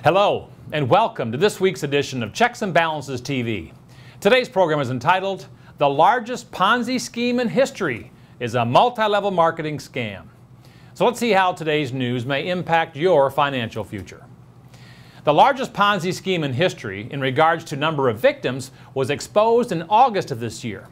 Hello, and welcome to this week's edition of Checks and Balances TV. Today's program is entitled, "The Largest Ponzi Scheme in History is a Multi-Level Marketing Scam." So let's see how today's news may impact your financial future. The largest Ponzi scheme in history in regards to number of victims was exposed in August of this year.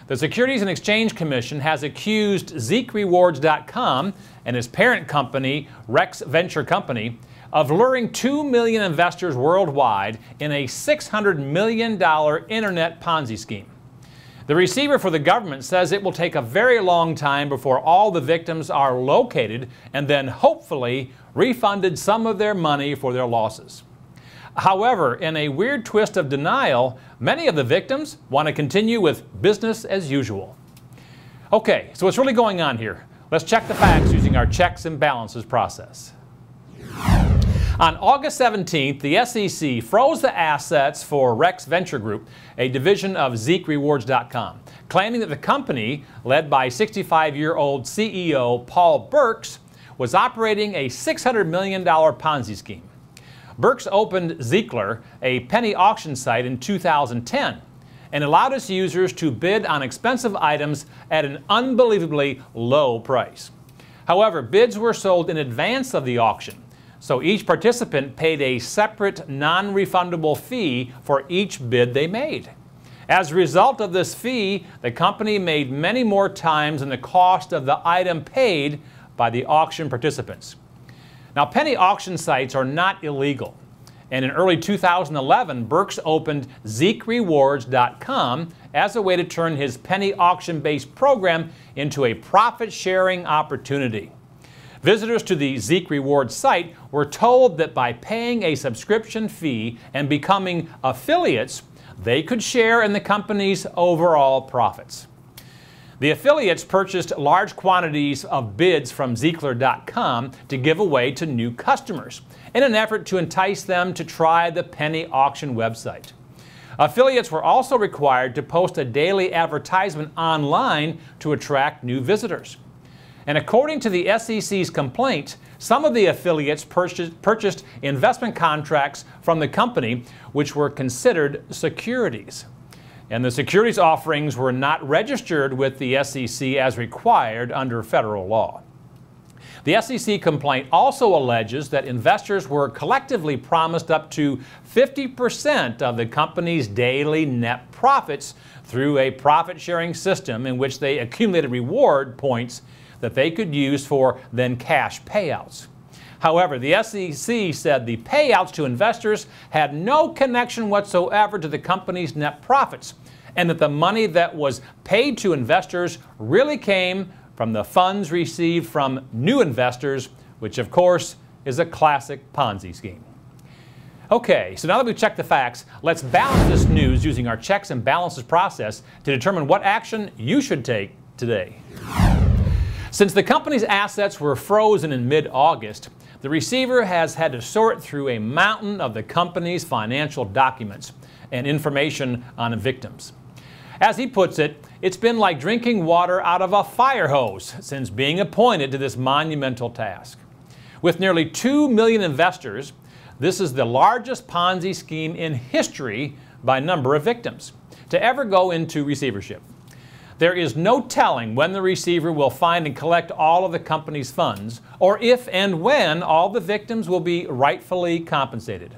The Securities and Exchange Commission has accused ZeekRewards.com and its parent company, Rex Venture Company, of luring 2 million investors worldwide in a $600 million internet Ponzi scheme. The receiver for the government says it will take a very long time before all the victims are located and then hopefully refunded some of their money for their losses. However, in a weird twist of denial, many of the victims want to continue with business as usual. Okay, so what's really going on here? Let's check the facts using our checks and balances process. On August 17th, the SEC froze the assets for Rex Venture Group, a division of ZeekRewards.com, claiming that the company, led by 65-year-old CEO Paul Burks, was operating a $600 million Ponzi scheme. Burks opened Zeekler, a penny auction site, in 2010 and allowed its users to bid on expensive items at an unbelievably low price. However, bids were sold in advance of the auction, so each participant paid a separate non-refundable fee for each bid they made. As a result of this fee, the company made many more times than the cost of the item paid by the auction participants. Now, penny auction sites are not illegal, and in early 2011, Burks opened ZeekRewards.com as a way to turn his penny auction-based program into a profit-sharing opportunity. Visitors to the Zeek Rewards site were told that by paying a subscription fee and becoming affiliates, they could share in the company's overall profits. The affiliates purchased large quantities of bids from Zeekler.com to give away to new customers in an effort to entice them to try the penny auction website. Affiliates were also required to post a daily advertisement online to attract new visitors. And according to the SEC's complaint, some of the affiliates purchased investment contracts from the company which were considered securities. And the securities offerings were not registered with the SEC as required under federal law. The SEC complaint also alleges that investors were collectively promised up to 50% of the company's daily net profits through a profit-sharing system in which they accumulated reward points that they could use for then cash payouts. However, the SEC said the payouts to investors had no connection whatsoever to the company's net profits, and that the money that was paid to investors really came from the funds received from new investors, which of course is a classic Ponzi scheme. Okay, so now that we've checked the facts, let's balance this news using our checks and balances process to determine what action you should take today. Since the company's assets were frozen in mid-August, the receiver has had to sort through a mountain of the company's financial documents and information on victims. As he puts it, it's been like drinking water out of a fire hose since being appointed to this monumental task. With nearly 2 million investors, this is the largest Ponzi scheme in history by number of victims to ever go into receivership. There is no telling when the receiver will find and collect all of the company's funds, or if and when all the victims will be rightfully compensated.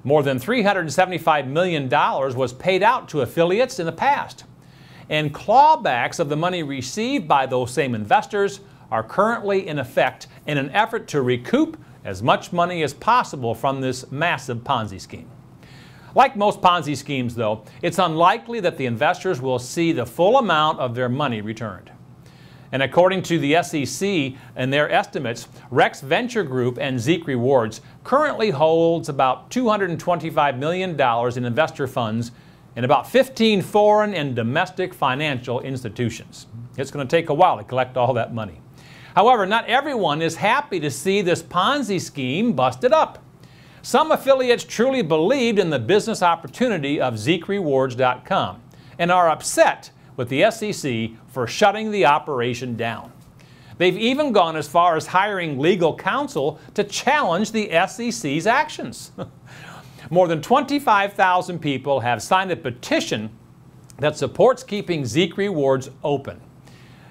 More than $375 million was paid out to affiliates in the past, and clawbacks of the money received by those same investors are currently in effect in an effort to recoup as much money as possible from this massive Ponzi scheme. Like most Ponzi schemes, though, it's unlikely that the investors will see the full amount of their money returned. And according to the SEC and their estimates, Rex Venture Group and Zeek Rewards currently holds about $225 million in investor funds in about 15 foreign and domestic financial institutions. It's going to take a while to collect all that money. However, not everyone is happy to see this Ponzi scheme busted up. Some affiliates truly believed in the business opportunity of ZeekRewards.com and are upset with the SEC for shutting the operation down. They've even gone as far as hiring legal counsel to challenge the SEC's actions. More than 25,000 people have signed a petition that supports keeping Zeek rewards open.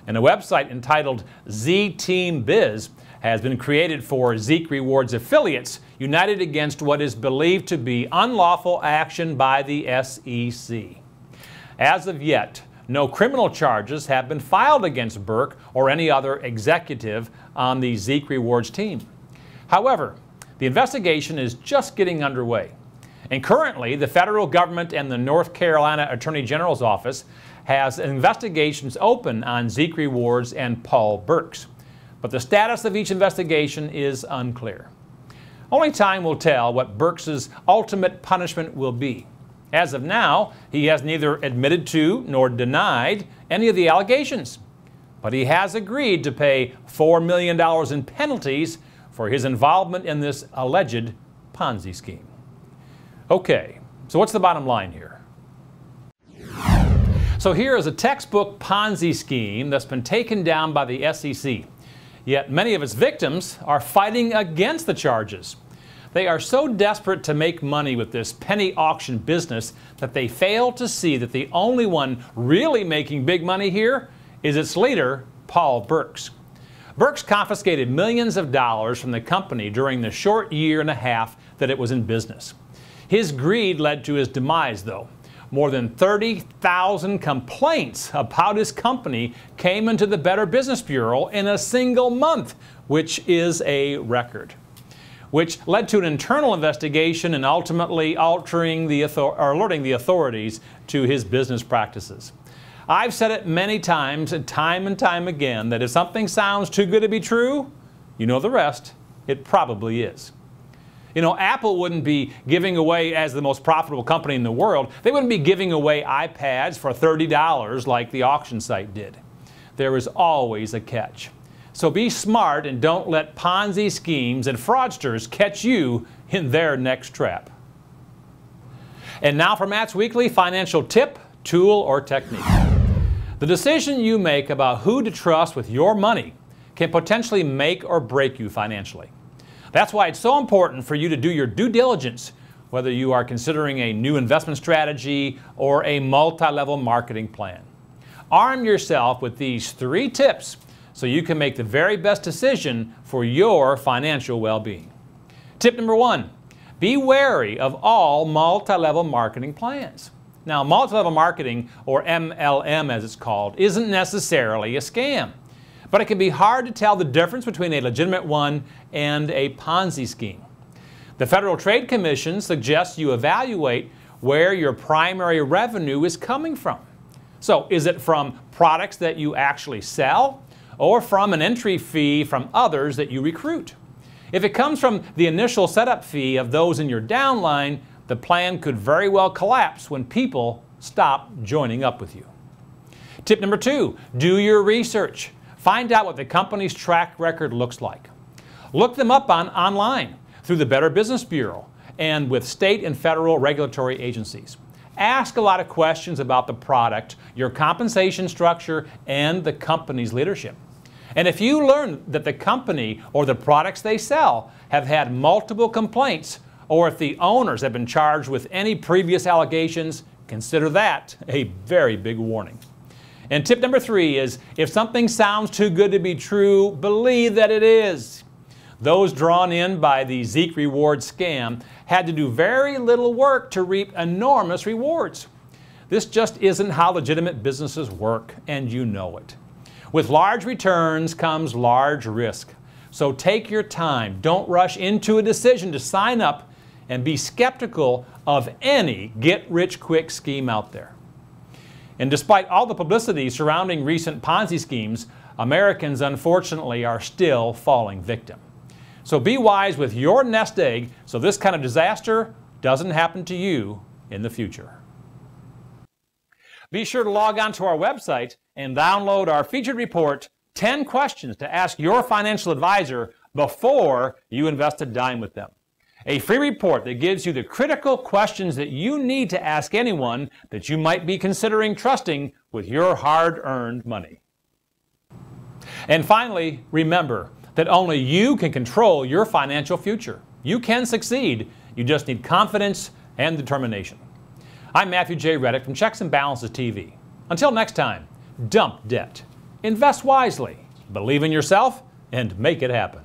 And a website entitled Z-Team-Biz has been created for Zeek rewards affiliates united against what is believed to be unlawful action by the SEC. As of yet, no criminal charges have been filed against Burke or any other executive on the Zeek rewards team. However, the investigation is just getting underway. And currently, the federal government and the North Carolina Attorney General's office has investigations open on Zeek rewards and Paul Burks. But the status of each investigation is unclear. Only time will tell what Burks' ultimate punishment will be. As of now, he has neither admitted to nor denied any of the allegations. But he has agreed to pay $4 million in penalties for his involvement in this alleged Ponzi scheme. Okay, so what's the bottom line here? So here is a textbook Ponzi scheme that's been taken down by the SEC. Yet many of its victims are fighting against the charges. They are so desperate to make money with this penny auction business that they fail to see that the only one really making big money here is its leader, Paul Burks. Burks confiscated millions of dollars from the company during the short year and a half that it was in business. His greed led to his demise, though. More than 30,000 complaints about his company came into the Better Business Bureau in a single month, which is a record, which led to an internal investigation and ultimately alerting the authorities to his business practices. I've said it many times and time again that if something sounds too good to be true, you know the rest, it probably is. You know, Apple wouldn't be giving away, as the most profitable company in the world, they wouldn't be giving away iPads for $30 like the auction site did. There is always a catch. So be smart and don't let Ponzi schemes and fraudsters catch you in their next trap. And now for Matt's weekly financial tip, tool, or technique. The decision you make about who to trust with your money can potentially make or break you financially. That's why it's so important for you to do your due diligence, whether you are considering a new investment strategy or a multi-level marketing plan. Arm yourself with these 3 tips so you can make the very best decision for your financial well-being. Tip number 1, be wary of all multi-level marketing plans. Now, multi-level marketing, or MLM as it's called, isn't necessarily a scam. But it can be hard to tell the difference between a legitimate one and a Ponzi scheme. The Federal Trade Commission suggests you evaluate where your primary revenue is coming from. So, is it from products that you actually sell, or from an entry fee from others that you recruit? If it comes from the initial setup fee of those in your downline, the plan could very well collapse when people stop joining up with you. Tip number 2, do your research. Find out what the company's track record looks like. Look them up online through the Better Business Bureau and with state and federal regulatory agencies. Ask a lot of questions about the product, your compensation structure, and the company's leadership. And if you learn that the company or the products they sell have had multiple complaints, or if the owners have been charged with any previous allegations, consider that a very big warning. And tip number 3 is, if something sounds too good to be true, believe that it is. Those drawn in by the Zeek reward scam had to do very little work to reap enormous rewards. This just isn't how legitimate businesses work, and you know it. With large returns comes large risk. So take your time. Don't rush into a decision to sign up, and be skeptical of any get-rich-quick scheme out there. And despite all the publicity surrounding recent Ponzi schemes, Americans unfortunately are still falling victim. So be wise with your nest egg so this kind of disaster doesn't happen to you in the future. Be sure to log on to our website and download our featured report, 10 Questions to Ask Your Financial Advisor Before You Invest a Dime with Them. A free report that gives you the critical questions that you need to ask anyone that you might be considering trusting with your hard-earned money. And finally, remember that only you can control your financial future. You can succeed. You just need confidence and determination. I'm Matthew J. Reddick from Checks and Balances TV. Until next time, dump debt, invest wisely, believe in yourself, and make it happen.